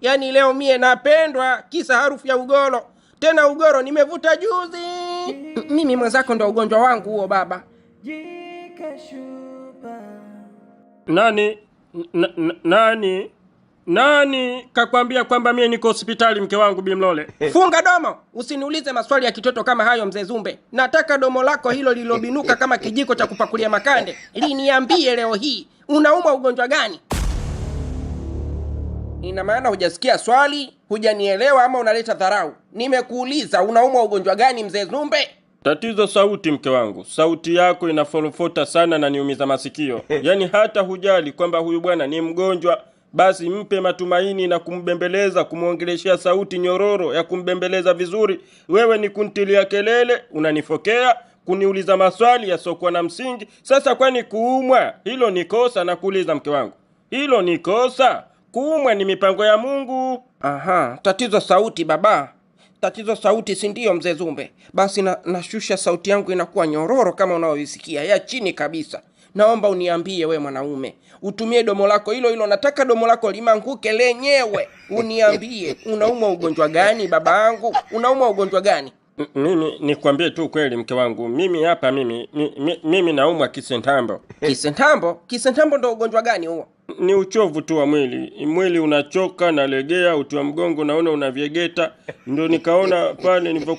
Yaani leo mie napendwa kisa harufu ya ugoro. Tena ugoro nimevuta juzi. Mimi mwenzako ndo ugonjwa wangu huo baba. Nani kakwambia kwamba mie niko hospitali mke wangu Bimlole? Funga domo, usiniulize maswali ya kitoto kama hayo mzee Zumbe. Nataka domo lako hilo lilobinuka kama kijiko cha kupakulia makande. Liniambie leo hii, unaumwa ugonjwa gani? Ina maana hujasikia swali, hujanielewa ama unaleta dharau. Nimekuuliza unaumwa ugonjwa gani mzee Zumbe? Tatizo sauti mke wangu. Sauti yako inafolofota sana na niumiza masikio. Yaani hata hujali kwamba huyu bwana ni mgonjwa, basi mpe matumaini na kumbembeleza, kumuongeleshea sauti nyororo ya kumbembeleza vizuri. Wewe ni kuntilia kelele, unanifokea, kuniuliza maswali yasiokuwa na msingi. Sasa kwani kuumwa hilo ni kosa? Na kuuliza mke wangu, hilo ni kosa? Kuumwa ni mipango ya Mungu. Aha, tatizo sauti baba. Tatizo sauti si ndio mzee Zumbe? Basi nashusha sauti yangu inakuwa nyororo kama unaoisikia, ya chini kabisa. Naomba uniambie we mwanaume, utumie domo lako hilo, nataka domo lako limanguke lenyewe. Uniambie unaumwa ugonjwa gani babangu? Unaumwa ugonjwa gani? Mimi nikwambie tu kweli mke wangu, mimi naumwa kisentambo. Kisentambo? Kisentambo ndo ugonjwa gani huo? Ni uchovu tu wa mwili. Mwili unachoka na legea, uti wa mgongo naona unavyegeta. Ndio nikaona pale nilipo